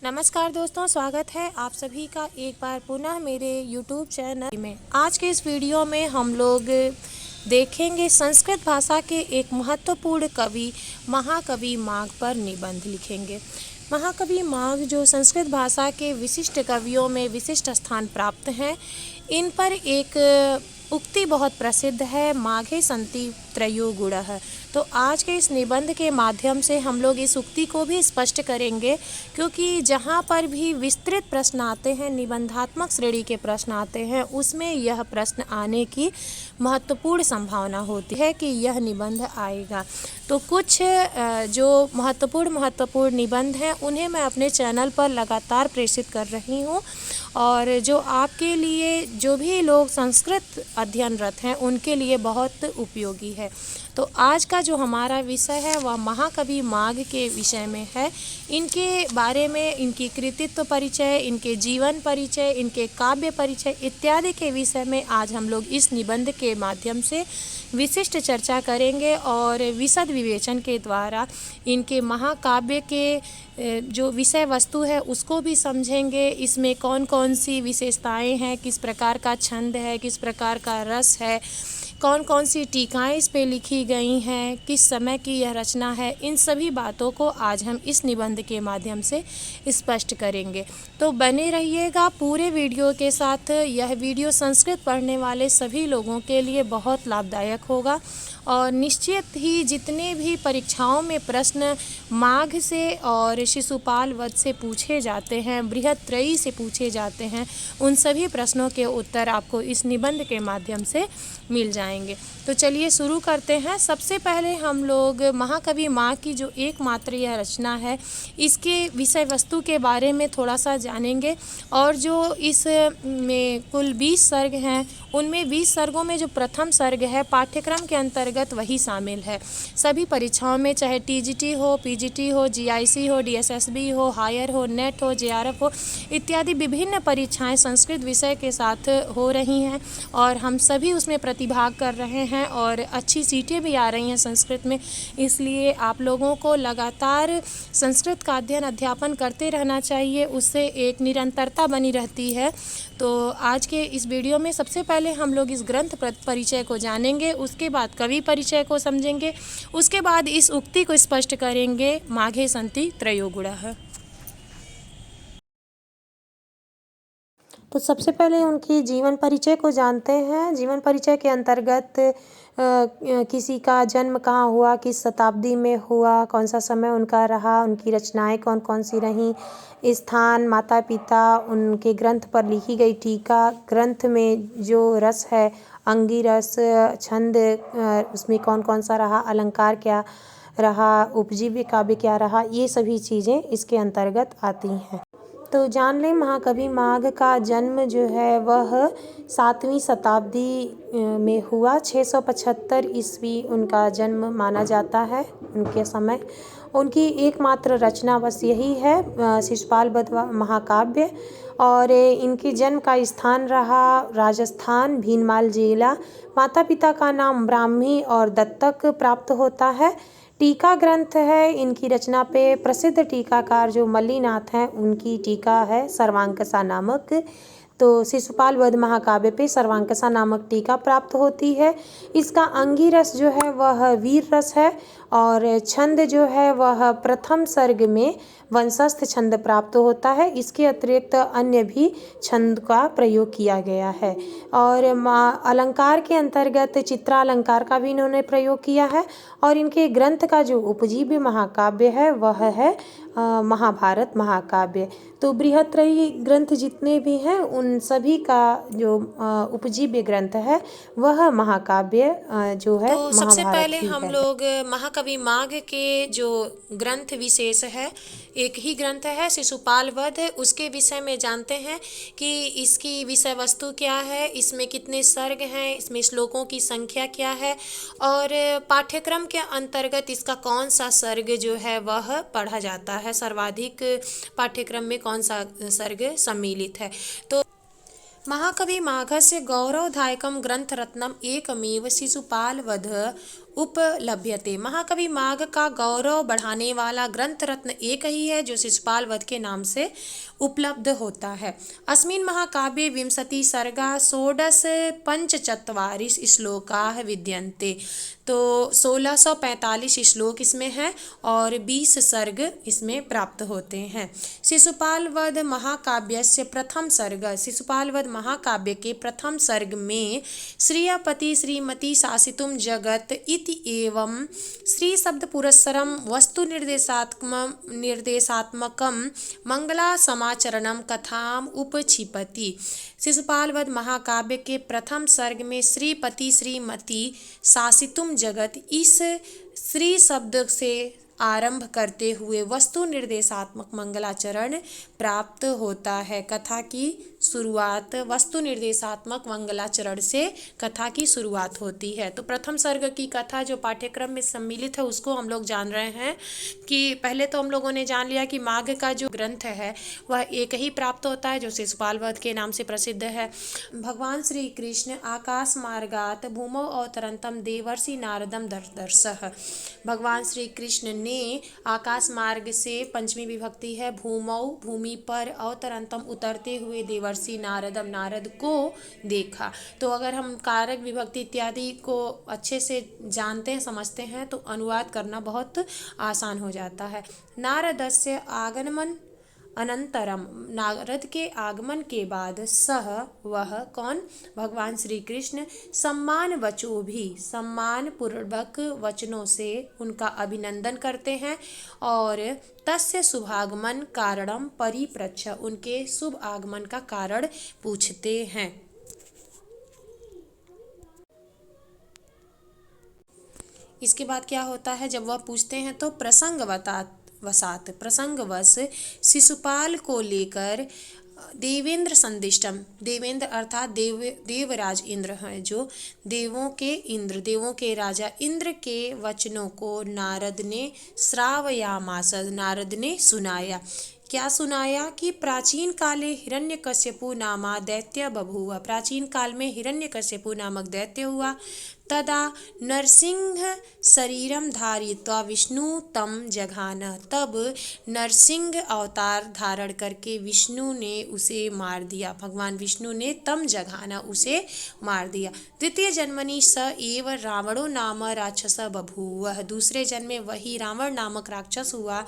नमस्कार दोस्तों, स्वागत है आप सभी का एक बार पुनः मेरे YouTube चैनल में। आज के इस वीडियो में हम लोग देखेंगे संस्कृत भाषा के एक महत्वपूर्ण कवि महाकवि माघ पर निबंध लिखेंगे। महाकवि माघ जो संस्कृत भाषा के विशिष्ट कवियों में विशिष्ट स्थान प्राप्त हैं, इन पर एक उक्ति बहुत प्रसिद्ध है, माघे सन्ति त्रयो गुणः। तो आज के इस निबंध के माध्यम से हम लोग इस उक्ति को भी स्पष्ट करेंगे, क्योंकि जहाँ पर भी विस्तृत प्रश्न आते हैं, निबंधात्मक श्रेणी के प्रश्न आते हैं, उसमें यह प्रश्न आने की महत्वपूर्ण संभावना होती है कि यह निबंध आएगा। तो कुछ जो महत्वपूर्ण निबंध हैं उन्हें मैं अपने चैनल पर लगातार प्रेषित कर रही हूँ, और जो आपके लिए जो भी लोग संस्कृत अध्ययनरत हैं उनके लिए बहुत उपयोगी है। तो आज का जो हमारा विषय है वह महाकवि माघ के विषय में है। इनके बारे में, इनकी कृतित्व परिचय, इनके जीवन परिचय, इनके काव्य परिचय इत्यादि के विषय में आज हम लोग इस निबंध के माध्यम से विशिष्ट चर्चा करेंगे और विशद विवेचन के द्वारा इनके महाकाव्य के जो विषय वस्तु है उसको भी समझेंगे। इसमें कौन कौन सी विशेषताएं हैं, किस प्रकार का छंद है, किस प्रकार का रस है, कौन कौन सी टीकाएं इस पे लिखी गई हैं, किस समय की यह रचना है, इन सभी बातों को आज हम इस निबंध के माध्यम से स्पष्ट करेंगे। तो बने रहिएगा पूरे वीडियो के साथ। यह वीडियो संस्कृत पढ़ने वाले सभी लोगों के लिए बहुत लाभदायक होगा, और निश्चित ही जितने भी परीक्षाओं में प्रश्न माघ से और शिशुपाल वध से पूछे जाते हैं, बृहत्त्रयी से पूछे जाते हैं, उन सभी प्रश्नों के उत्तर आपको इस निबंध के माध्यम से मिल जाएंगे। तो चलिए शुरू करते हैं। सबसे पहले हम लोग महाकवि माघ की जो एकमात्र यह रचना है, इसके विषय वस्तु के बारे में थोड़ा सा जानेंगे। और जो इस में कुल 20 सर्ग हैं, उनमें 20 सर्गों में जो प्रथम सर्ग है पाठ्यक्रम के अंतर्गत वही शामिल है। सभी परीक्षाओं में, चाहे टीजीटी हो, पीजीटी हो, जीआईसी हो, डीएसएसबी हो, हायर हो, नेट हो, जेआरएफ हो, इत्यादि विभिन्न परीक्षाएं संस्कृत विषय के साथ हो रही हैं, और हम सभी उसमें प्रतिभाग कर रहे हैं और अच्छी सीटें भी आ रही हैं संस्कृत में। इसलिए आप लोगों को लगातार संस्कृत का अध्यापन करते रहना चाहिए, उससे एक निरंतरता बनी रहती है। तो आज के इस वीडियो में सबसे पहले हम लोग इस ग्रंथ परिचय को जानेंगे, उसके बाद कवि परिचय को समझेंगे, उसके बाद इस उक्ति को स्पष्ट करेंगे, माघे सन्ति त्रयो गुणः। तो सबसे पहले उनकी जीवन परिचय को जानते हैं। जीवन परिचय के अंतर्गत किसी का जन्म कहाँ हुआ, किस शताब्दी में हुआ, कौन सा समय उनका रहा, उनकी रचनाएं कौन कौन सी रहीं, स्थान, माता पिता, उनके ग्रंथ पर लिखी गई टीका, ग्रंथ में जो रस है, अंगी रस, छंद, उसमें कौन कौन सा रहा, अलंकार क्या रहा, उपजीव्य काव्य क्या रहा, ये सभी चीज़ें इसके अंतर्गत आती हैं। तो जान लें, महाकवि माघ का जन्म जो है वह 7वीं शताब्दी में हुआ। 675 ईस्वी उनका जन्म माना जाता है। उनके समय उनकी एकमात्र रचना बस यही है, शिशुपाल वध महाकाव्य। और इनके जन्म का स्थान रहा राजस्थान, भीनमाल जिला। माता पिता का नाम ब्राह्मी और दत्तक प्राप्त होता है। टीका ग्रंथ है इनकी रचना पे, प्रसिद्ध टीकाकार जो मल्लीनाथ हैं उनकी टीका है सर्वांकसा नामक। तो शिशुपाल वध महाकाव्य पे सर्वांकसा नामक टीका प्राप्त होती है। इसका अंगी रस जो है वह वीर रस है, और छंद जो है वह प्रथम सर्ग में वंशस्थ छंद प्राप्त होता है। इसके अतिरिक्त अन्य भी छंद का प्रयोग किया गया है। और अलंकार के अंतर्गत चित्रालंकार का भी इन्होंने प्रयोग किया है। और इनके ग्रंथ का जो उपजीव्य महाकाव्य है वह है महाभारत महाकाव्य। तो बृहत्त्रयी ग्रंथ जितने भी हैं उन सभी का जो उपजीव्य ग्रंथ है वह महाकाव्य जो है तो सबसे महाभारत पहले ही हम है। लोग महाकवि माघ के जो ग्रंथ विशेष है, एक ही ग्रंथ है शिशुपाल वध, उसके विषय में जानते हैं कि इसकी विषय वस्तु क्या है, इसमें कितने सर्ग हैं, इसमें श्लोकों की संख्या क्या है, और पाठ्यक्रम के अंतर्गत इसका कौन सा सर्ग जो है वह पढ़ा जाता है, सर्वाधिक पाठ्यक्रम में कौन सा सर्ग सम्मिलित है। तो महाकवि माघस्य गौरवदायकं ग्रंथरत्नम् एकमेव शिशुपालवध उपलभ्यते। महाकवि माघ का गौरव बढ़ाने वाला ग्रंथ रत्न एक ही है जो शिशुपाल वध के नाम से उपलब्ध होता है। अस्मिन् महाकाव्ये विंशति सर्गा षोडश पंचचत्वारिश श्लोकाः विद्यन्ते। तो 1645 श्लोक इसमें है और 20 सर्ग इसमें प्राप्त होते हैं। शिशुपाल वध महाकाव्यस्य प्रथम सर्ग, शिशुपाल वध महाकाव्य के प्रथम सर्ग में श्रियपति श्रीमती शासितुम जगत इति एवं श्री शब्द पुरस्सरम वस्तु निर्देशात्मकम मंगला समाचरणम कथाम उपक्षिपति। शिशुपाल वध महाकाव्य के प्रथम सर्ग में श्रीपति श्रीमती शासितुम जगत इस श्री शब्द से आरंभ करते हुए वस्तु निर्देशात्मक मंगलाचरण प्राप्त होता है। कथा की शुरुआत वस्तु निर्देशात्मक मंगलाचरण से कथा की शुरुआत होती है। तो प्रथम सर्ग की कथा जो पाठ्यक्रम में सम्मिलित है उसको हम लोग जान रहे हैं कि पहले तो हम लोगों ने जान लिया कि माघ का जो ग्रंथ है वह एक ही प्राप्त होता है जो शिशुपाल वध के नाम से प्रसिद्ध है। भगवान श्री कृष्ण आकाश मार्गात भूमौ अवतरंतम देवर्षि नारदम दर्शः। भगवान श्री कृष्ण ने आकाश मार्ग से, पंचमी विभक्ति है, भूमौ भूमि पर, अवतरंतम उतरते हुए देवर्षि नारदम नारद को देखा। तो अगर हम कारक विभक्ति इत्यादि को अच्छे से जानते हैं समझते हैं तो अनुवाद करना बहुत आसान हो जाता है। नारदस्य आगमन अनंतरम, नारद के आगमन के बाद, सह वह कौन, भगवान श्री कृष्ण, सम्मान वचो भी, सम्मान पूर्वक वचनों से उनका अभिनंदन करते हैं और तस्य शुभागमन कारणम परिप्रच्छ, उनके शुभ आगमन का कारण पूछते हैं। इसके बाद क्या होता है, जब वह पूछते हैं तो प्रसंगवश शिशुपाल को लेकर देवेंद्र संदिष्टम, देवेंद्र अर्थात देवराज इंद्र हैं जो देवों के राजा इंद्र के वचनों को नारद ने श्रावयामास, नारद ने सुनाया। क्या सुनाया कि प्राचीन काले हिरण्यकश्यपु नामा दैत्य बभूव, प्राचीन काल में हिरण्यकश्यपु नामक दैत्य हुआ। तदा नरसिंह शरीरम धारित्वा विष्णु तम जघान, तब नरसिंह अवतार धारण करके विष्णु ने उसे मार दिया, भगवान विष्णु ने तम जघाना, उसे मार दिया। द्वितीय जन्मनि स एव रावणो नाम राक्षस बभूव, दूसरे जन्म में वही रावण नामक राक्षस हुआ।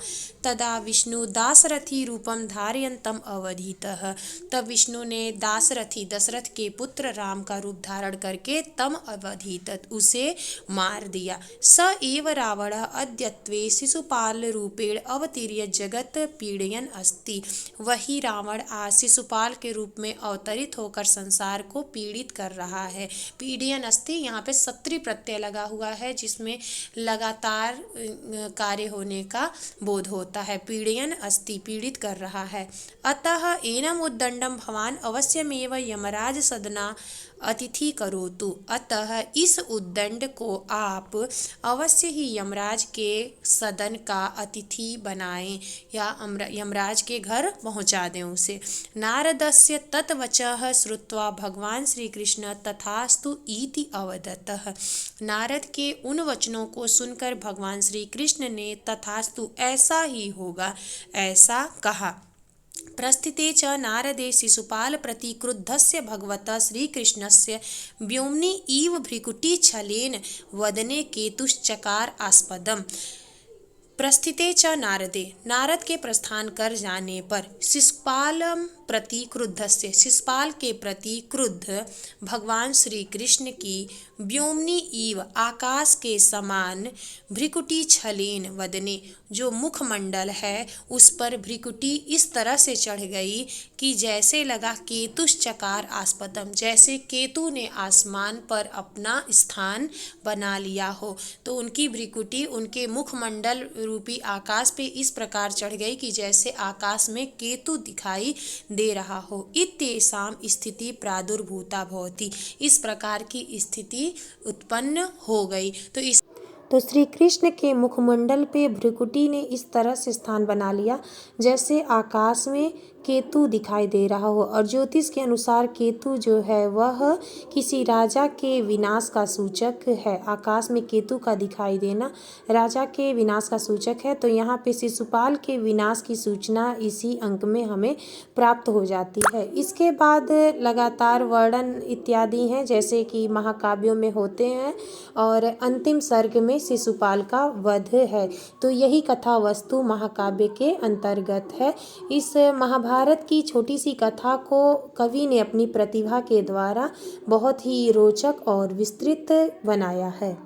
तदा विष्णु दासरथी रूपम धारयन्तम अवधीतः, तब विष्णु ने दासरथी दशरथ के पुत्र राम का रूप धारण करके तम अवधीत, उसे मार दिया। स एव रावण अद्यत्वे शिशुपाल रूपेण अवतीर्य जगत पीड़यन अस्ति, वही रावण आज शिशुपाल के रूप में अवतरित होकर संसार को पीड़ित कर रहा है। पीड़यन अस्ति, यहाँ पे सत्री प्रत्यय लगा हुआ है जिसमें लगातार कार्य होने का बोध होता है। पीड़यन अस्ति, पीड़ित कर रहा है। अतः एनम उद्दंडम भवान अवश्यमेव यमराज सदना अतिथि करोतु, अतः इस उद्दंड को आप अवश्य ही यमराज के सदन का अतिथि बनाएं या यमराज के घर पहुंचा दें उसे। नारदस्य तत्वचः श्रुत्वा भगवान श्री कृष्ण तथास्तु इति अवदतः, नारद के उन वचनों को सुनकर भगवान श्री कृष्ण ने तथास्तु, ऐसा ही होगा, ऐसा कहा। प्रस्थिते च नारदे शिशुपाल प्रति क्रुद्धस्य भगवता श्रीकृष्णस्य व्योम्नि इव भ्रिकुटिच्छलेन वदने केतुश्चकार आस्पदम्। प्रस्थिते च नारदे, नारद के प्रस्थान कर जाने पर, शिशुपालम प्रति क्रुद्धस्य, शिशुपाल के प्रति क्रुद्ध भगवान श्री कृष्ण की व्योम्नि इव, आकाश के समान, भ्रिकुटी छलेन वदने, जो मुखमंडल है उस पर भ्रिकुटी इस तरह से चढ़ गई कि जैसे लगा केतुश्चकार आस्पदम, जैसे केतु ने आसमान पर अपना स्थान बना लिया हो। तो उनकी भ्रिकुटी उनके मुखमंडल रूपी आकाश पे इस प्रकार चढ़ गई कि जैसे आकाश में केतु दिखाई दे रहा हो। इत्येषां स्थिति प्रादुर्भूता भवति, इस प्रकार की स्थिति उत्पन्न हो गई। तो श्री कृष्ण के मुखमंडल पे भ्रिकुटी ने इस तरह से स्थान बना लिया जैसे आकाश में केतु दिखाई दे रहा हो, और ज्योतिष के अनुसार केतु जो है वह किसी राजा के विनाश का सूचक है। आकाश में केतु का दिखाई देना राजा के विनाश का सूचक है। तो यहाँ पे शिशुपाल के विनाश की सूचना इसी अंक में हमें प्राप्त हो जाती है। इसके बाद लगातार वर्णन इत्यादि हैं जैसे कि महाकाव्यों में होते हैं, और अंतिम सर्ग में शिशुपाल का वध है। तो यही कथा वस्तु महाकाव्य के अंतर्गत है। इस महाभारत की छोटी सी कथा को कवि ने अपनी प्रतिभा के द्वारा बहुत ही रोचक और विस्तृत बनाया है।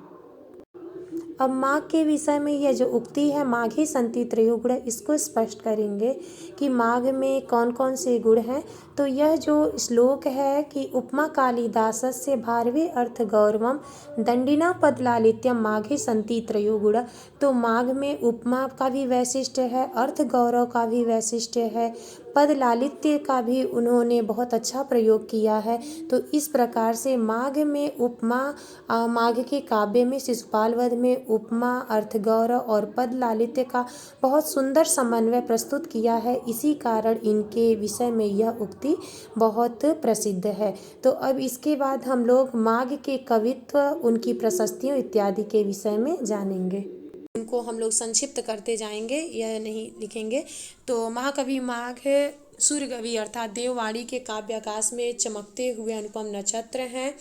अब माघ के विषय में यह जो उक्ति है माघे सन्ति त्रयोगुण, इसको स्पष्ट करेंगे कि माघ में कौन कौन से गुण हैं। तो यह जो श्लोक है कि उपमा कालिदासस्य भारवे अर्थ गौरवम दंडिना पद लालित्यम माघे सन्ति त्रयोगुण। तो माघ में उपमा का भी वैशिष्ट्य है, अर्थ गौरव का भी वैशिष्ट्य है, पद लालित्य का भी उन्होंने बहुत अच्छा प्रयोग किया है। तो इस प्रकार से माघ में उपमा, माघ के काव्य में शिशुपाल वध में उपमा, अर्थ गौरव और पद लालित्य का बहुत सुंदर समन्वय प्रस्तुत किया है। इसी कारण इनके विषय में यह उक्ति बहुत प्रसिद्ध है। तो अब इसके बाद हम लोग माघ के कवित्व, उनकी प्रशस्तियों इत्यादि के विषय में जानेंगे। उनको हम लोग संक्षिप्त करते जाएंगे, यह नहीं लिखेंगे। तो महाकवि माघ सूर्यकवि अर्थात देववाणी के काव्य आकाश में चमकते हुए अनुपम नक्षत्र हैं।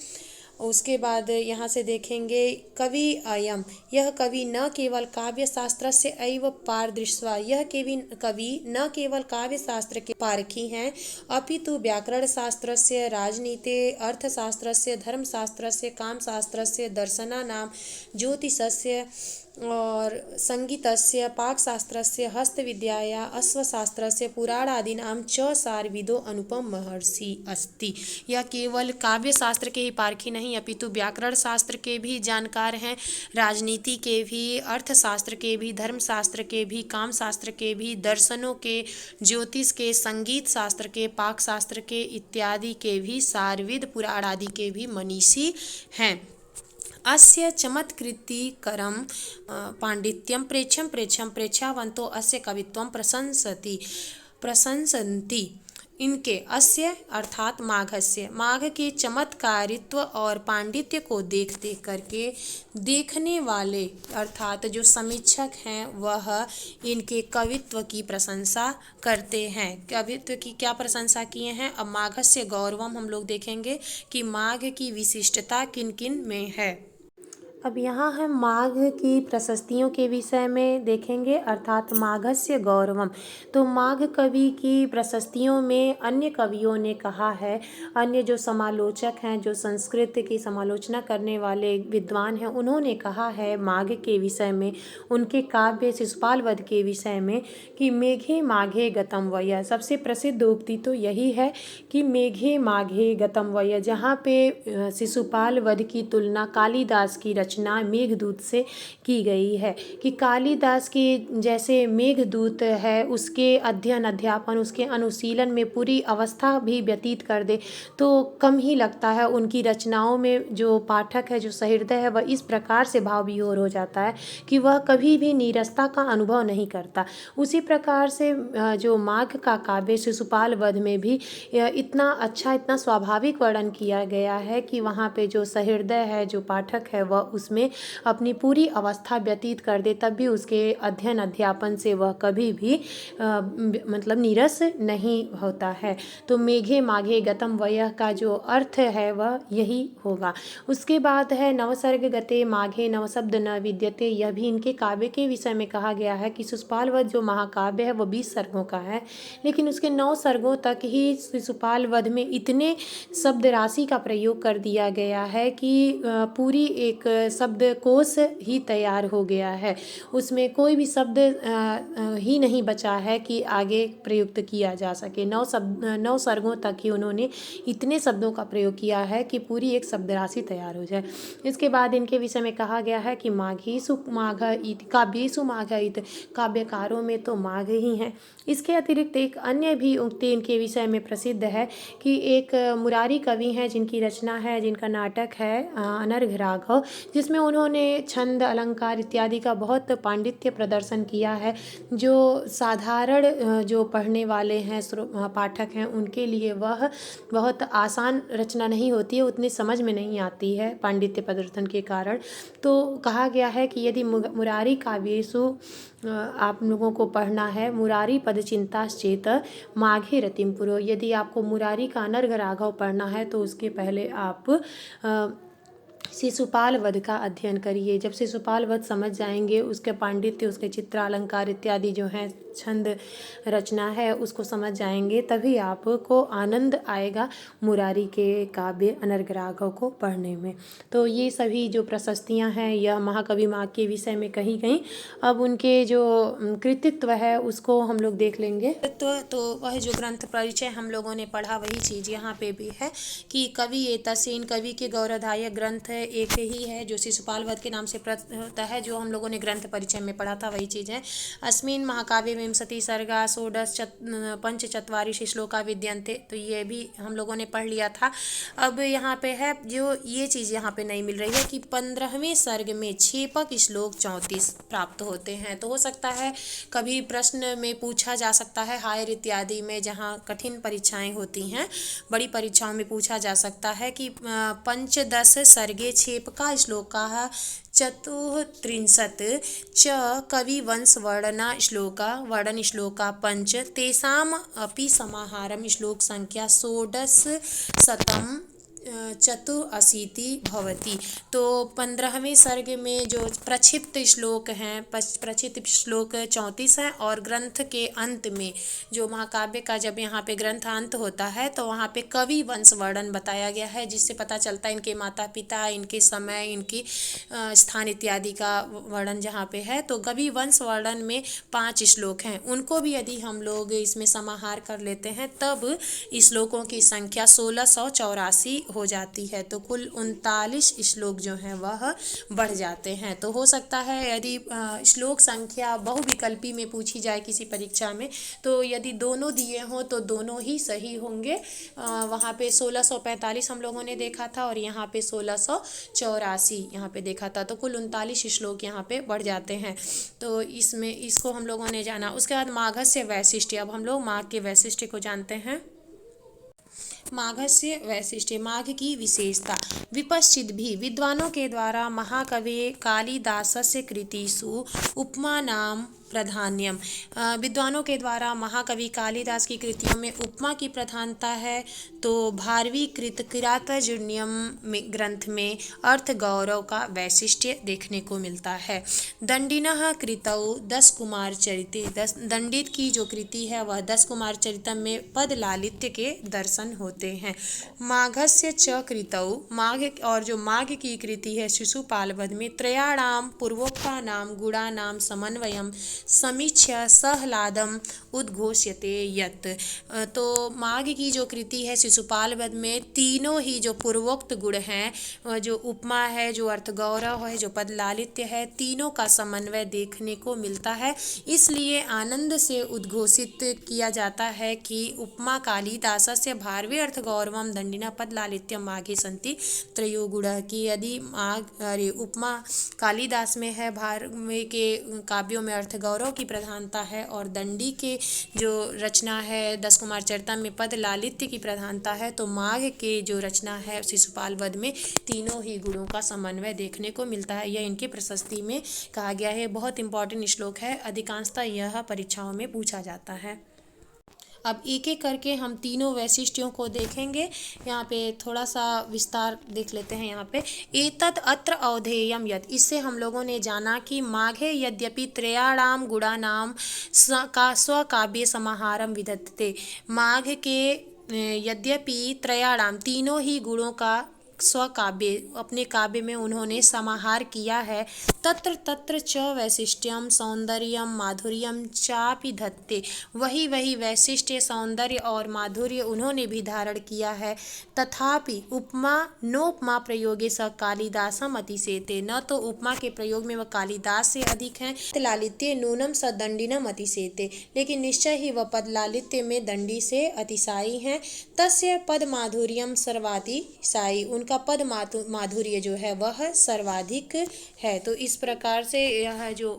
उसके बाद यहाँ से देखेंगे कवि अयम, यह कवि न केवल काव्य शास्त्र से एव पारदृश्वा, यह कवि न केवल काव्य शास्त्र के पारखी हैं अपितु व्याकरण शास्त्र से, राजनीति अर्थशास्त्र से, धर्मशास्त्र से, काम शास्त्र से, दर्शनानाम ज्योतिषस्य और संगीतस्य, पाकशास्त्रस्य, हस्तविद्याया, अश्वशास्त्रस्य, पुराणादीनां च सारविदो अनुपम महर्षि अस्ति। यह केवल काव्य शास्त्र के ही पारखी नहीं अपितु व्याकरण शास्त्र के भी जानकार हैं, राजनीति के भी, अर्थशास्त्र के भी, धर्मशास्त्र के भी, काम शास्त्र के भी, दर्शनों के, ज्योतिष के, संगीत शास्त्र के, पाकशास्त्र के इत्यादि के भी सारविद, पुराण आदि के भी मनीषी हैं। अस्य चमत्कृतिकरं पाण्डित्यं प्रेक्षं प्रेक्षावन्तो अस्य कवित्वं प्रशंसन्ति। इनके अस्य अर्थात माघस्य, माघ के चमत्कारित्व और पांडित्य को देख देख करके देखने वाले अर्थात जो समीक्षक हैं वह इनके कवित्व की प्रशंसा करते हैं। कवित्व की क्या प्रशंसा किए हैं? अब माघस्य गौरवम हम लोग देखेंगे कि माघ की विशिष्टता किन किन में है। अब यहाँ हम माघ की प्रशस्तियों के विषय में देखेंगे अर्थात माघस्य गौरवम। तो माघ कवि की प्रशस्तियों में अन्य कवियों ने कहा है, अन्य जो समालोचक हैं, जो संस्कृत की समालोचना करने वाले विद्वान हैं, उन्होंने कहा है माघ के विषय में, उनके काव्य शिशुपाल वध के विषय में कि मेघे माघे गतम वय। सबसे प्रसिद्ध उक्ति तो यही है कि मेघे माघे गतम वय, जहाँ पे शिशुपाल वध की तुलना कालिदास की रचना मेघदूत से की गई है कि कालिदास की जैसे मेघदूत है, उसके अध्ययन अध्यापन, उसके अनुशीलन में पूरी अवस्था भी व्यतीत कर दे तो कम ही लगता है। उनकी रचनाओं में जो पाठक है, जो सहृदय है, वह इस प्रकार से भाव विभोर हो जाता है कि वह कभी भी नीरसता का अनुभव नहीं करता। उसी प्रकार से जो माघ का काव्य शिशुपाल वध में भी इतना अच्छा, इतना स्वाभाविक वर्णन किया गया है कि वहाँ पे जो सहृदय है, जो पाठक है, वह उसमें अपनी पूरी अवस्था व्यतीत कर दे, तब भी उसके अध्ययन अध्यापन से वह कभी भी मतलब नीरस नहीं होता है। तो मेघे माघे गतम वयः का जो अर्थ है वह यही होगा। उसके बाद है नवसर्ग गते माघे नवशब्द न विद्यते, यह भी इनके काव्य के विषय में कहा गया है कि शिशुपाल वध जो महाकाव्य है वह 20 सर्गों का है, लेकिन उसके 9 सर्गों तक ही शिशुपाल वध में इतने शब्द राशि का प्रयोग कर दिया गया है कि पूरी एक शब्द कोश ही तैयार हो गया है। उसमें कोई भी शब्द ही नहीं बचा है कि आगे प्रयुक्त किया जा सके। 9 सर्गों तक ही उन्होंने इतने शब्दों का प्रयोग किया है कि पूरी एक शब्द राशि तैयार हो जाए। इसके बाद इनके विषय में कहा गया है कि माघीसु माघ इत, काव्येषु माघ इत, काव्यकारों में तो माघ ही हैं। इसके अतिरिक्त एक अन्य भी उक्ति इनके विषय में प्रसिद्ध है कि एक मुरारी कवि हैं जिनकी रचना है, जिनका नाटक है अनर्घ राघव, जिसमें उन्होंने छंद अलंकार इत्यादि का बहुत पांडित्य प्रदर्शन किया है, जो साधारण जो पढ़ने वाले हैं पाठक हैं उनके लिए वह बहुत आसान रचना नहीं होती है, उतनी समझ में नहीं आती है पांडित्य प्रदर्शन के कारण। तो कहा गया है कि यदि मुरारी काव्येषु आप लोगों को पढ़ना है मुरारी पद चिंताश्चेत माघे रतिम पुरो, यदि आपको मुरारी का अनर्घ राघव पढ़ना है तो उसके पहले आप शिशुपाल वध का अध्ययन करिए। जब शिशुपाल वध समझ जाएंगे, उसके पांडित्य, उसके चित्रालंकार इत्यादि जो हैं छंद रचना है उसको समझ जाएंगे, तभी आपको आनंद आएगा मुरारी के काव्य अनर्घ राघव को पढ़ने में। तो ये सभी जो प्रशस्तियां हैं यह महाकवि माघ के विषय में कही गई। अब उनके जो कृतित्व है उसको हम लोग देख लेंगे। तो वह जो ग्रंथ परिचय हम लोगों ने पढ़ा वही चीज़ यहाँ पे भी है कि कवि एतस्येन, कवि के गौरवदायक ग्रंथ है एक ही है जो शिशुपाल वध के नाम से प्रसिद्ध होता है, जो हम लोगों ने ग्रंथ परिचय में पढ़ा था वही चीज़ है। अस्मिन् महाकाव्ये विंशति सर्गा षोडश पंचचत्वारिंश श्लोका विद्यन्ते, तो ये भी हम लोगों ने पढ़ लिया था। अब यहाँ पे है जो ये चीज़ यहाँ पे नहीं मिल रही है कि 15वें सर्ग में क्षेपक श्लोक 34 प्राप्त होते हैं। तो हो सकता है कभी प्रश्न में पूछा जा सकता है हायर इत्यादि में, जहाँ कठिन परीक्षाएं होती हैं, बड़ी परीक्षाओं में पूछा जा सकता है कि पंचदश सर्गे क्षेपका श्लोका चतुस्त्रिंशत् च कविवंश वर्णन श्लोका पंच तेषाम् अपि समाहारं श्लोक संख्या षोडशशतं 84 भवति। तो 15वें सर्ग में जो प्रक्षिप्त श्लोक हैं, प्रक्षिप्त श्लोक 34 हैं, और ग्रंथ के अंत में जो महाकाव्य का जब यहाँ पे ग्रंथ अंत होता है तो वहाँ पे कवि वंश वर्णन बताया गया है, जिससे पता चलता है इनके माता पिता, इनके समय, इनकी स्थान इत्यादि का वर्णन जहाँ पे है। तो कवि वंश वर्णन में 5 श्लोक हैं, उनको भी यदि हम लोग इसमें समाहार कर लेते हैं तब श्लोकों की संख्या 1684 हो जाती है। तो कुल 39 श्लोक जो हैं वह बढ़ जाते हैं। तो हो सकता है यदि श्लोक संख्या बहुविकल्पी में पूछी जाए किसी परीक्षा में, तो यदि दोनों दिए हों तो दोनों ही सही होंगे। वहाँ पे 1645 हम लोगों ने देखा था और यहाँ पे 1684 यहाँ पे देखा था, तो कुल 39 श्लोक यहाँ पे बढ़ जाते हैं। तो इसमें इसको हम लोगों ने जाना। उसके बाद माघस्य वैशिष्ट्य, अब हम लोग माघ के वैशिष्ट्य को जानते हैं। माघस्य वैशिष्ट्य, माघ की विशेषता। विपश्चित भी विद्वानों के द्वारा महाकवि कालिदासस्य कृतिषु उपमा नाम प्राधान्यम, विद्वानों के द्वारा महाकवि कालिदास की कृतियों में उपमा की प्रधानता है। तो भारवी कृत किरातार्जुनीयम ग्रंथ में अर्थ गौरव का वैशिष्ट्य देखने को मिलता है। दंडिनः कृतौ 10 कुमार चरिते, दंडित की जो कृति है वह 10 कुमार चरितम में पद लालित्य के दर्शन होते हैं। माघस्य च कृतौ, माघ और जो माघ की कृति है शिशुपाल वध में त्रयाणाम पूर्वोक्तानाम गुणानाम समन्वयम समीक्षा सहलादम उद्घोष्यते यत्, तो माघ की जो कृति है शिशुपाल वध में तीनों ही जो पूर्वोक्त गुण हैं, जो उपमा है, जो अर्थ गौरव है, जो पद लालित्य है, तीनों का समन्वय देखने को मिलता है। इसलिए आनंद से उद्घोषित किया जाता है कि उपमा कालिदासस्य भारवे अर्थ गौरवम दंडिना पद लालित्यम माघे संति त्रयो गुणः, की यदि उपमा कालिदास में है, भारवे के काव्यों में अर्थ गौरव की प्रधानता है, और दंडी के जो रचना है 10 कुमार चरितम में पद लालित्य की प्रधानता है, तो माघ के जो रचना है शिशुपाल वध में तीनों ही गुणों का समन्वय देखने को मिलता है। यह इनकी प्रशस्ति में कहा गया है। बहुत इंपॉर्टेंट श्लोक है, अधिकांशतः यह परीक्षाओं में पूछा जाता है। अब एक एक करके हम तीनों वैशिष्ट्यों को देखेंगे। यहाँ पे थोड़ा सा विस्तार देख लेते हैं। यहाँ पे एतत् अत्र अवधेयम यत्, इससे हम लोगों ने जाना कि माघे यद्यपि त्रयाणाम गुणानाम का स्वकाव्य समाहारम विधत्ते, माघ के यद्यपि त्रयाणाम तीनों ही गुणों का स्वकाव्य अपने काव्य में उन्होंने समाहार किया है। तत्र तत्र च वैशिष्ट्यम सौंदर्यम माधुर्यम चापि धत्ते, वही वही वैशिष्ट्य सौंदर्य और माधुर्य उन्होंने भी धारण किया है। तथापि उपमा नोपमा प्रयोगे स कालिदासम अतिशेते, न तो उपमा के प्रयोग में वह कालिदास से अधिक हैं। लालित्य नूनम स दंडिनम अतिशेते, लेकिन निश्चय ही वह पद लालित्य में दंडी से अतिशायी हैं। तस्य पद माधुर्यम सर्वातिशायी, उनके उनका पद माधुर्य जो है वह सर्वाधिक है। तो इस प्रकार से यह जो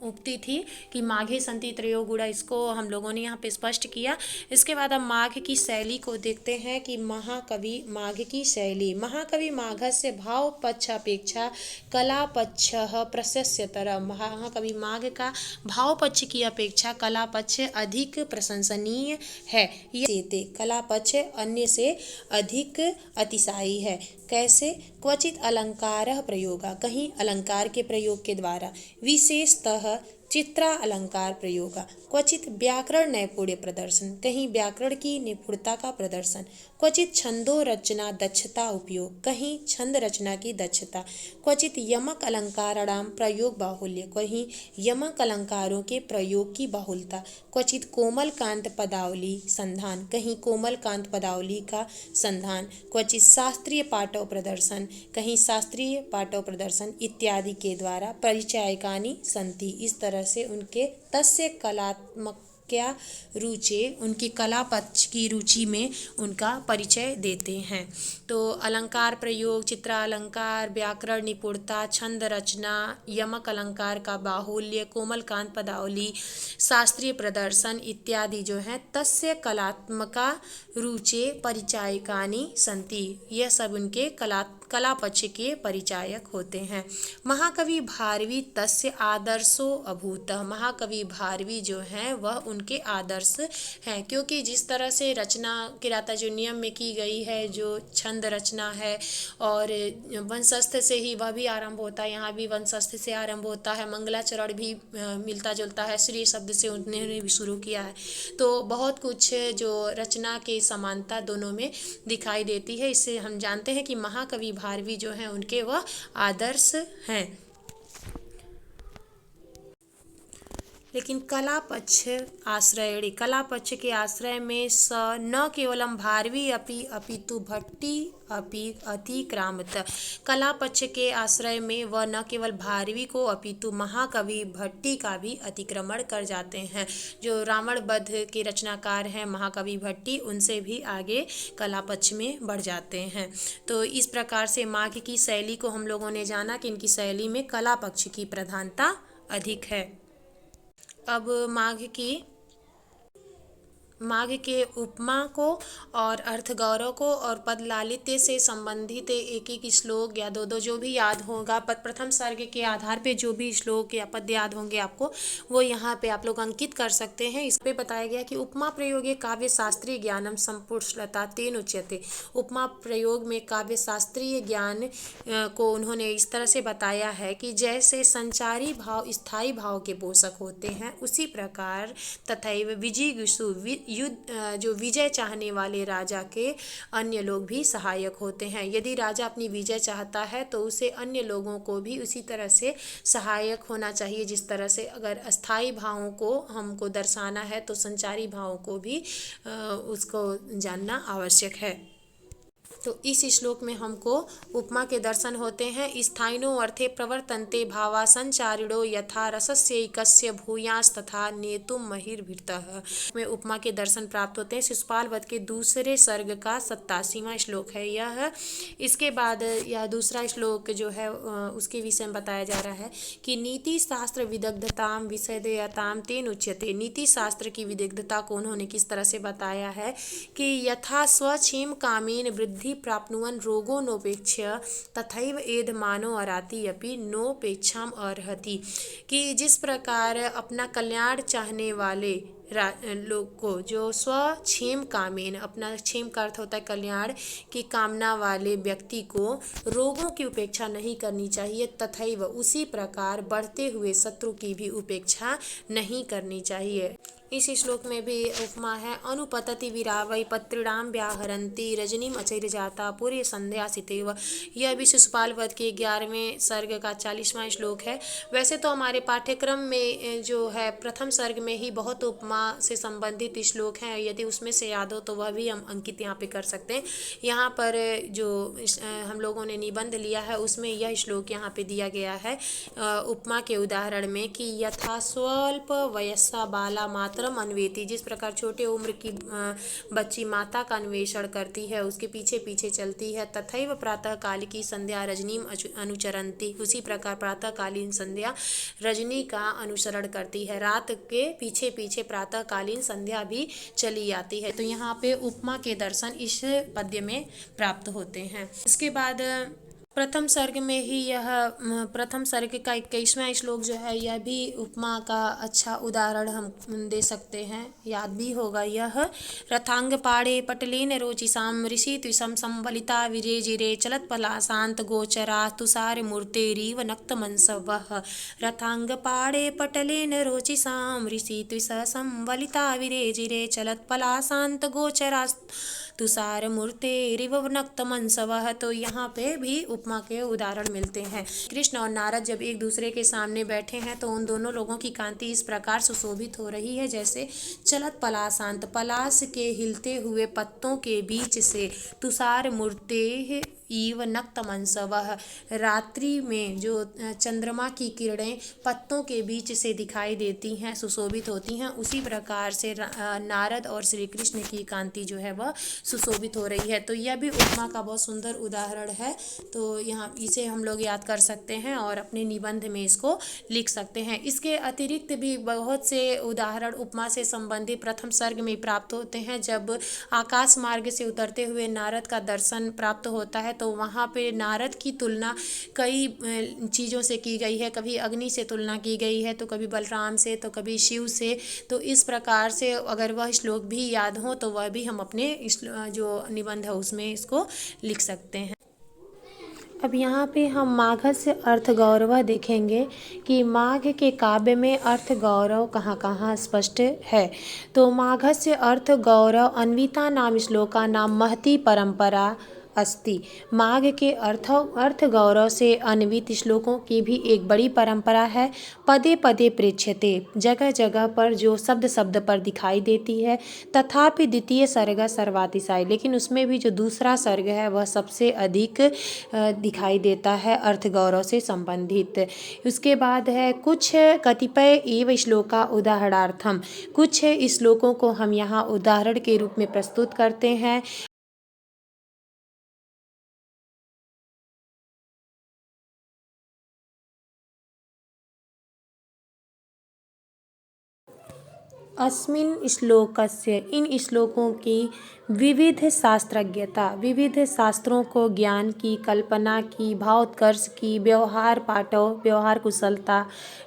उक्ति थी कि माघे सन्ति त्रयो गुणा, इसको हम लोगों ने यहाँ पे स्पष्ट किया। इसके बाद अब माघ की शैली को देखते हैं कि महाकवि माघ की शैली। महाकवि माघस्य भाव पक्ष अपेक्षा कला पक्ष प्रशस्यतर। महाकवि माघ का भाव पक्ष की अपेक्षा कला पक्ष अधिक प्रशंसनीय है। ये कला पक्ष अन्य से अधिक अतिशायी है। कैसे? क्वचित अलंकार प्रयोग, कहीं अलंकार के प्रयोग के द्वारा, विशेषतः चित्रा अलंकार प्रयोग, क्वचित व्याकरण नैपुण्य प्रदर्शन, कहीं व्याकरण की निपुणता का प्रदर्शन, क्वचित छंदो रचना दक्षता उपयोग, कहीं छंद रचना की दक्षता, क्वचित यमक अलंकाराणाम प्रयोग बाहुल्य, कहीं यमक अलंकारों के प्रयोग की बाहुलता, क्वचित कोमल कांत पदावली संधान, कहीं कोमल कांत पदावली का संधान, क्वचित शास्त्रीय पाठव प्रदर्शन, कहीं शास्त्रीय पाठव प्रदर्शन इत्यादि के द्वारा परिचायकानि सन्ति। इस तरह से उनके तस्य कलात्मक क्या रुचि, उनकी कला पक्ष की रुचि में उनका परिचय देते हैं। तो अलंकार प्रयोग, चित्रालंकार, व्याकरण निपुणता, छंद रचना, यमक अलंकार का बाहुल्य, कोमल कांत पदावली, शास्त्रीय प्रदर्शन इत्यादि जो है तस्य कलात्मका रुचि परिचायकानि सन्ति, यह सब उनके कला पक्ष के परिचायक होते हैं। महाकवि भारवी तस्य आदर्शो अभूत। महाकवि भारवी जो हैं वह उनके आदर्श हैं, क्योंकि जिस तरह से रचना किराता जो नियम में की गई है, जो छंद रचना है और वंशस्थ से ही वह भी आरंभ होता है, यहाँ भी वंशस्थ से आरंभ होता है, मंगलाचरण भी मिलता जुलता है, श्री शब्द से उन्होंने भी शुरू किया है। तो बहुत कुछ जो रचना के समानता दोनों में दिखाई देती है। इससे हम जानते हैं कि महाकवि भारवी जो हैं उनके वह आदर्श हैं। लेकिन कला पक्ष आश्रयणी, कला पक्ष के आश्रय में स न केवलम भारवी अपितु भट्टी अपि अतिक्रामत। कला पक्ष के आश्रय में वह न केवल भारवी को अपितु महाकवि भट्टी का भी अतिक्रमण कर जाते हैं। जो रावण वध के रचनाकार हैं महाकवि भट्टी, उनसे भी आगे कला पक्ष में बढ़ जाते हैं। तो इस प्रकार से माघ की शैली को हम लोगों ने जाना कि इनकी शैली में कला पक्ष की प्रधानता अधिक है। अब माघ के उपमा को और अर्थ गौरव को और पद लालित्य से संबंधित एक एक श्लोक या दो दो जो भी याद होगा, प्रथम सर्ग के आधार पे जो भी श्लोक या पद याद होंगे आपको, वो यहाँ पे आप लोग अंकित कर सकते हैं। इस पे बताया गया कि उपमा प्रयोगे काव्य शास्त्रीय ज्ञानम संपुष्टता तेन उच्यते। उपमा प्रयोग में काव्य शास्त्रीय ज्ञान को उन्होंने इस तरह से बताया है कि जैसे संचारी भाव स्थायी भाव के पोषक होते हैं, उसी प्रकार तथैव विजिगीषु युद्ध जो विजय चाहने वाले राजा के अन्य लोग भी सहायक होते हैं। यदि राजा अपनी विजय चाहता है तो उसे अन्य लोगों को भी उसी तरह से सहायक होना चाहिए। जिस तरह से अगर अस्थायी भावों को हमको दर्शाना है तो संचारी भावों को भी उसको जानना आवश्यक है। तो इस श्लोक में हमको उपमा के दर्शन होते हैं। स्थायिनो अर्थे प्रवर्तन्ते भावा संचारिणो यथा रसस्यैकस्य भूयास तथा नेतुम महिर्भितः में उपमा के दर्शन प्राप्त होते हैं। शिशुपाल वध के दूसरे सर्ग का 87वां श्लोक है यह। इसके बाद यह दूसरा श्लोक जो है उसके विषय में बताया जा रहा है कि नीति शास्त्र विदग्धताम विषयताम तेन उच्यते। नीति शास्त्र की विदग्धता को उन्होंने किस तरह से बताया है कि यथा स्वक्षेम कामेन वृद्धि प्राप्नुवन् रोगो नोपेक्ष्य तथैव एधमानो अराति अपि नोपेक्षाम अर्हति। कि जिस प्रकार अपना कल्याण चाहने वाले लोग को, जो स्वक्षेम कामेन, अपना क्षेम का अर्थ होता है कल्याण की कामना वाले व्यक्ति को रोगों की उपेक्षा नहीं करनी चाहिए, तथैव उसी प्रकार बढ़ते हुए शत्रु की भी उपेक्षा नहीं करनी चाहिए। इस श्लोक में भी उपमा है। अनुपतति विरावै पत्रिणाम व्याहरन्ति रजनीम अचैर्जाता पूर्य संध्या सितेव। यह भी शिशुपाल वध के 11वें सर्ग का 40वां श्लोक है। वैसे तो हमारे पाठ्यक्रम में जो है प्रथम सर्ग में ही बहुत उपमा से संबंधित श्लोक हैं, यदि उसमें से याद हो तो वह भी हम अंकित यहाँ पे कर सकते हैं। यहाँ पर जो हम लोगों ने निबंध लिया है उसमें यह श्लोक यहाँ पे दिया गया है उपमा के उदाहरण में कि यथा स्वल्प वयस्सा बाला माता मातरम अन्वेति, जिस प्रकार छोटे उम्र की बच्ची माता का अन्वेषण करती है, उसके पीछे पीछे चलती है, तथैव प्रातः काल की संध्या रजनीम अनुचरंती, उसी प्रकार प्रातःकालीन संध्या रजनी का अनुसरण करती है, रात के पीछे पीछे प्रातःकालीन संध्या भी चली आती है। तो यहाँ पे उपमा के दर्शन इस पद्य में प्राप्त होते हैं। इसके बाद प्रथम सर्ग में ही यह प्रथम सर्ग का 21वां श्लोक जो है, यह भी उपमा का अच्छा उदाहरण हम दे सकते हैं, याद भी होगा यह। रथांग पाड़े पटलेन रोचिसाम ऋषि त्विषम संवलिता विरेजिरे चलत पलाशांत गोचरा तुषार मूर्तेरीव नक्त मनसवः। रथांग पाड़े पटलेन रोचिसाम ऋषि त्विष संवलिता विरेजिरे चलत पलाशांत गोचरा तुषार मूर्तेरिव नक्त मनसवः। तो यहाँ पे भी उपमा के उदाहरण मिलते हैं। कृष्ण और नारद जब एक दूसरे के सामने बैठे हैं तो उन दोनों लोगों की कांति इस प्रकार सुशोभित हो रही है जैसे चलत पलाशांत, पलाश के हिलते हुए पत्तों के बीच से, तुषार मूर्ते ईव नक्त मनसवः, रात्रि में जो चंद्रमा की किरणें पत्तों के बीच से दिखाई देती हैं, सुशोभित होती हैं, उसी प्रकार से नारद और श्री कृष्ण की कांति जो है वह सुशोभित हो रही है। तो यह भी उपमा का बहुत सुंदर उदाहरण है। तो यहाँ इसे हम लोग याद कर सकते हैं और अपने निबंध में इसको लिख सकते हैं। इसके अतिरिक्त भी बहुत से उदाहरण उपमा से संबंधित प्रथम सर्ग में प्राप्त होते हैं। जब आकाश मार्ग से उतरते हुए नारद का दर्शन प्राप्त होता है तो वहाँ पे नारद की तुलना कई चीज़ों से की गई है। कभी अग्नि से तुलना की गई है, तो कभी बलराम से, तो कभी शिव से। तो इस प्रकार से अगर वह श्लोक भी याद हो तो वह भी हम अपने जो निबंध है उसमें इसको लिख सकते हैं। अब यहाँ पे हम माघस्य अर्थ गौरव देखेंगे कि माघ के काव्य में अर्थ गौरव कहाँ कहाँ स्पष्ट है। तो माघस्य अर्थ गौरव अन्विता नाम श्लोका नाम महती परंपरा अस्ति। माघ के अर्थ गौरव से अन्वित श्लोकों की भी एक बड़ी परंपरा है। पदे पदे प्रेक्ष्यते, जगह जगह पर जो शब्द शब्द पर दिखाई देती है। तथापि द्वितीय सर्ग सर्वातिशायी, लेकिन उसमें भी जो दूसरा सर्ग है वह सबसे अधिक दिखाई देता है अर्थ गौरव से संबंधित। उसके बाद है कुछ कतिपय एव श्लोका उदाहरणार्थम, कुछ श्लोकों को हम यहाँ उदाहरण के रूप में प्रस्तुत करते हैं। अस्मिन् श्लोकस्य, इन श्लोकों की विविध शास्त्रज्ञता, विविध शास्त्रों को ज्ञान की, कल्पना की, भावोत्कर्ष की, व्यवहार पाठव, व्यवहार कुशलता,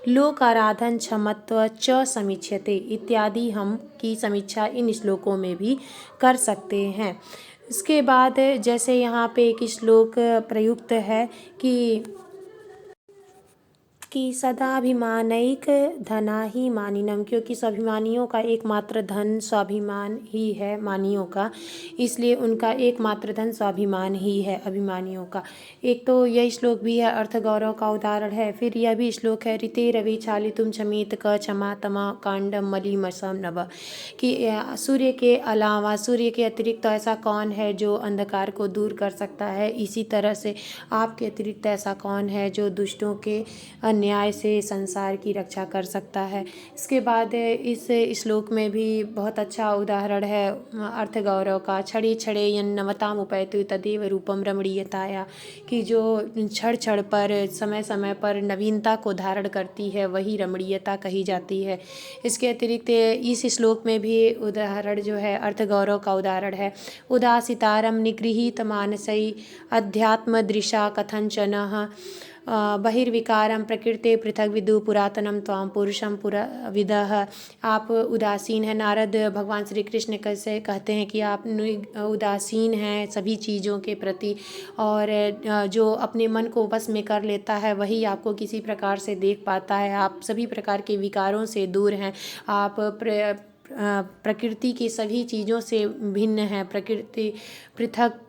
लोक आराधन क्षमत्व च समीक्ष्यते इत्यादि हम की समीक्षा इन श्लोकों में भी कर सकते हैं। इसके बाद जैसे यहाँ पे एक श्लोक प्रयुक्त है कि सदाभिमानैक धना ही मानिनम, क्योंकि स्वाभिमानियों का एकमात्र धन स्वाभिमान ही है मानियों का, इसलिए उनका एकमात्र धन स्वाभिमान ही है अभिमानियों का। एक तो यह श्लोक भी है, अर्थ गौरव का उदाहरण है। फिर यह भी श्लोक है ऋते रवि चालितुम क्षमित क क्षमा तमा कांडम मलिमसम नव, कि सूर्य के अलावा, सूर्य के अतिरिक्त ऐसा कौन है जो अंधकार को दूर कर सकता है, इसी तरह से आपके अतिरिक्त ऐसा कौन है जो दुष्टों के न्याय से संसार की रक्षा कर सकता है। इसके बाद इस श्लोक में भी बहुत अच्छा उदाहरण है अर्थ गौरव का। छड़े छड़े यन्नवताम उपैतु तदेव रूपम रमणीयताया, कि जो क्षण क्षण पर, समय समय पर नवीनता को धारण करती है वही रमणीयता कही जाती है। इसके अतिरिक्त इस श्लोक में भी उदाहरण जो है अर्थ गौरव का उदाहरण है। उदासितारम निगृहीत मानसै अध्यात्म दृशा कथंचन बहिर्विकारम प्रकृते पृथक विदु पुरातनम त्वाम पुरुषम पुरा विदः। आप उदासीन हैं, नारद भगवान श्री कृष्ण कैसे कहते हैं कि आप उदासीन हैं सभी चीज़ों के प्रति, और जो अपने मन को वश में कर लेता है वही आपको किसी प्रकार से देख पाता है। आप सभी प्रकार के विकारों से दूर हैं, आप प्रकृति की सभी चीज़ों से भिन्न है, प्रकृति पृथक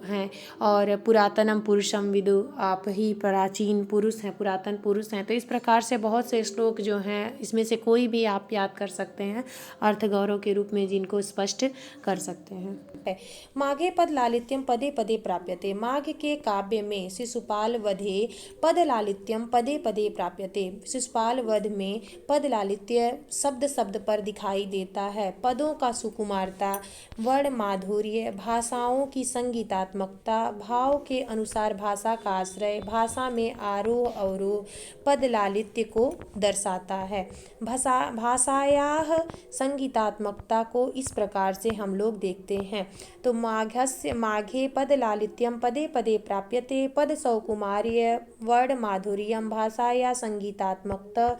है। और पुरातनम पुरुषम विदु, आप ही प्राचीन पुरुष हैं, पुरातन पुरुष हैं। तो इस प्रकार से बहुत से श्लोक जो हैं, इसमें से कोई भी आप याद कर सकते हैं अर्थ गौरव के रूप में, जिनको स्पष्ट कर सकते हैं। माघे पद लालित्यम पदे पदे प्राप्यते। माघ के काव्य में शिशुपाल वधे पद लालित्यम पदे पदे प्राप्यते। शिशुपाल वध में पद लालित्य शब्द शब्द पर दिखाई देता है। पदों का सुकुमारता, वर्ण माधुर्य, भाषाओं की संगीतात्मकता, भाव के अनुसार भाषा का आश्रय, भाषा में आरोह अवरोह पद लालित्य को दर्शाता है। भाषायाः संगीतात्मकता को इस प्रकार से हम लोग देखते हैं। तो माघे पद लालित्यम पदे पदे प्राप्यते। पद सौकुमार्य, वर्ण माधुर्यम, भाषाया संगीतात्मकता,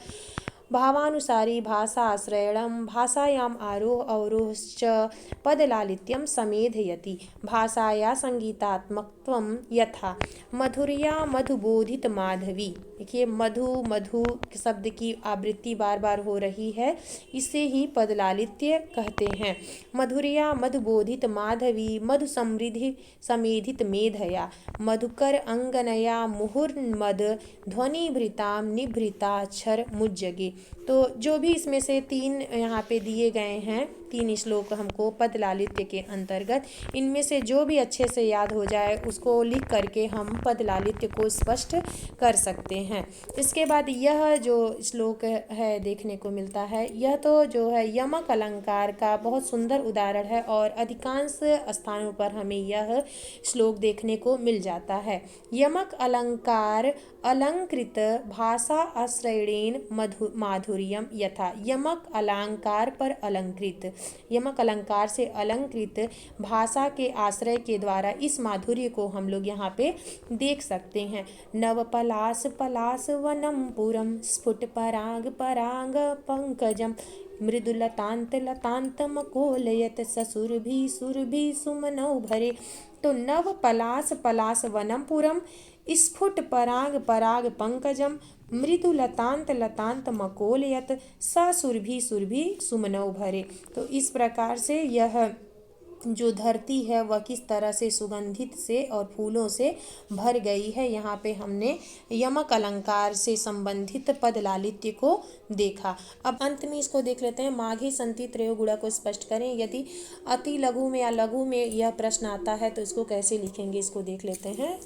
भावानुसारी भाषा आश्रयणम, भाषायाम आरोह अवरोहश्च पद लालित्यम समेधयति। भाषाया संगीतात्मकत्वम यथा मधुर्या मधुबोधित माधवी। देखिए मधु मधु शब्द की आवृत्ति बार बार हो रही है, इसे ही पद लालित्य कहते हैं। मधुर्या मधुबोधित माधवी, मधु समृद्धि समेधित मेधया, मधुकर अंगनया मुहुर्मद ध्वनिभृताम निभृताक्षर मुज्जगे। तो जो भी इसमें से 3 यहाँ पे दिए गए हैं, 3 श्लोक हमको पद लालित्य के अंतर्गत, इनमें से जो भी अच्छे से याद हो जाए उसको लिख करके हम पद लालित्य को स्पष्ट कर सकते हैं। इसके बाद यह जो श्लोक है देखने को मिलता है, यह तो जो है यमक अलंकार का बहुत सुंदर उदाहरण है और अधिकांश स्थानों पर हमें यह श्लोक देखने को मिल जाता है। यमक अलंकार अलंकृत भाषा आश्रयेण माधुर्यम यथा। यमक अलंकार पर अलंकृत, यमक अलंकार से अलंकृत भाषा के आश्रय के द्वारा इस माधुर्य को हम लोग यहाँ पे देख सकते हैं। नव पलास पलास वनम पुरम, स्फुट पराग पराग पंकजम, मृदुलतांत लतांत मकोलयत, ससुरभि सुरभि सुमनौ भरे। तो नव पलास पलास वनम पुरम, स्फुट पराग पराग पंकजम, मृदु लतांत लतांत मकोलयत, ससुरभि सुरभि सुमनौ भरे। तो इस प्रकार से यह जो धरती है वह किस तरह से सुगंधित से और फूलों से भर गई है, यहाँ पे हमने यमक अलंकार से संबंधित पद लालित्य को देखा। अब अंत में इसको देख लेते हैं। माघे संति त्रयो गुणा को स्पष्ट करें। यदि अति लघु में या लघु में यह प्रश्न आता है तो इसको कैसे लिखेंगे, इसको देख लेते हैं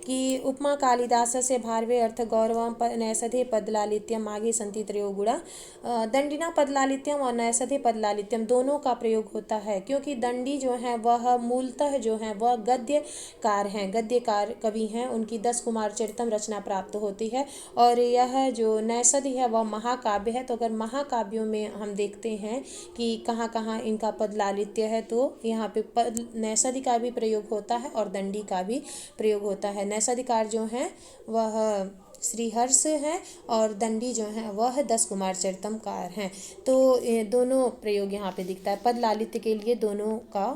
कि उपमा कालिदास से भारवे अर्थ गौरवम नैषधे पद लालित्यम माघे संति त्रयो गुणा। दंडिना पद लालित्यम और नैषधे पद लालित्यम दोनों का प्रयोग होता है, क्योंकि दंडी जो हैं वह मूलतः जो हैं वह गद्यकार हैं, गद्यकार कवि हैं, उनकी 10 कुमार चरितम रचना प्राप्त होती है। और यह जो नैषधि है वह महाकाव्य है। तो अगर महाकाव्यों में हम देखते हैं कि कहाँ कहाँ इनका पद लालित्य है, तो यहाँ पे पद नैषधि का भी प्रयोग होता है और दंडी का भी प्रयोग होता है। नैषधिकार जो हैं वह श्रीहर्ष हैं और दंडी जो हैं वह 10 कुमार चरितमकार हैं। तो ये दोनों प्रयोग यहाँ पे दिखता है, पद लालित्य के लिए दोनों का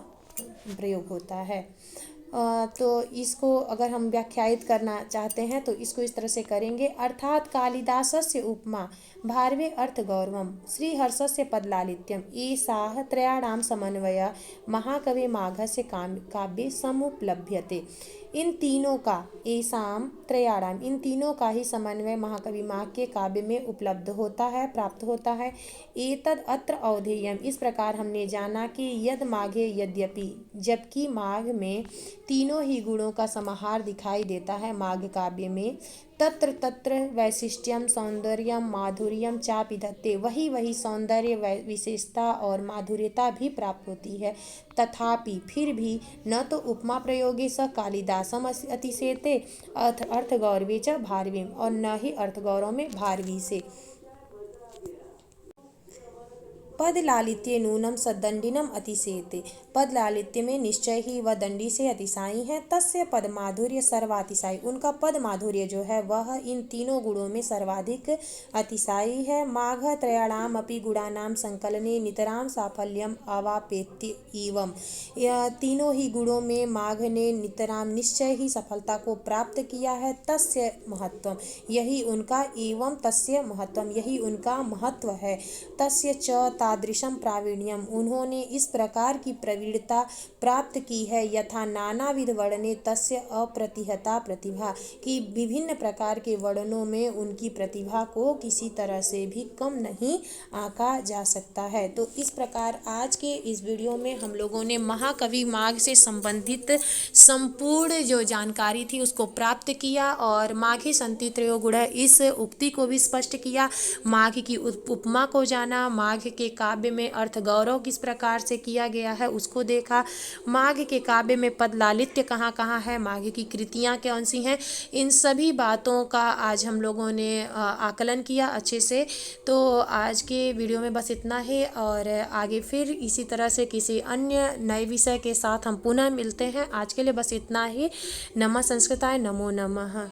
प्रयोग होता है। तो इसको अगर हम व्याख्यायित करना चाहते हैं तो इसको इस तरह से करेंगे। अर्थात कालिदासस्य उपमा भारवे अर्थ गौरवम श्रीहर्षस्य पद लालित्यम ईसाह त्रयाणाम समन्वय महाकवि माघस्य काव्ये समुपलभ्यते। इन तीनों का एसाम त्रयाणाम, इन तीनों का ही समन्वय महाकवि माघ के काव्य में उपलब्ध होता है, प्राप्त होता है। एतद अत्र अवधेयम, इस प्रकार हमने जाना कि यद माघे यद्यपि, जबकि माघ में तीनों ही गुणों का समाहार दिखाई देता है माघ काव्य में, तत्र तत्र वैशिष्ट्यम सौंदर्यम माधुर्यम चापि धत्ते, वही वही सौंदर्य विशेषता और माधुर्यता भी प्राप्त होती है। तथापि फिर भी न तो उपमा प्रयोगे स कालिदासम अतिशेते अर्थ गौरवे च भारवीम, और न ही अर्थ गौरव में भारवी से। पद लालित्य नूनम सदंडिनम अतिशेते, पद लालित्य में निश्चय ही वह दंडी से अतिशायी है। तस्य पद माधुर्य सर्वातिशायी, उनका पद माधुर्य जो है वह इन तीनों गुणों में सर्वाधिक अतिशायी है। माघ त्रयाणाम अपि गुणानाम संकलने नितराम साफल्यम अवापेत्य एवं, यह तीनों ही गुणों में माघ ने नितराम निश्चय ही सफलता को प्राप्त किया है। तस्य महत्वम, यही उनका, एवं तस्य महत्वम, यही उनका महत्व है। तस्य च तादृशम प्रावीण्यम, उन्होंने इस प्रकार की प्रवीणता प्राप्त की है, यथा नानाविध वर्णे तस्य अप्रतिहता प्रतिभा, कि विभिन्न प्रकार के वर्णों में उनकी प्रतिभा को किसी तरह से भी कम नहीं आंका जा सकता है। तो इस प्रकार आज के इस वीडियो में हम लोगों ने महाकवि माघ से संबंधित संपूर्ण जो जानकारी थी उसको प्राप्त किया और माघे सन्ति त्रयोगुण इस उक्ति को भी स्पष्ट किया, माघ की उपमा को जाना, माघ के काव्य में अर्थ गौरव किस प्रकार से किया गया है उसको देखा, माघ के काव्य में पद लालित्य कहाँ कहाँ है, माघ की कृतियाँ कौन सी हैं, इन सभी बातों का आज हम लोगों ने आकलन किया अच्छे से। तो आज के वीडियो में बस इतना ही और आगे फिर इसी तरह से किसी अन्य नए विषय के साथ हम पुनः मिलते हैं। आज के लिए बस इतना ही। नमः संस्कृताय, नमो नमः।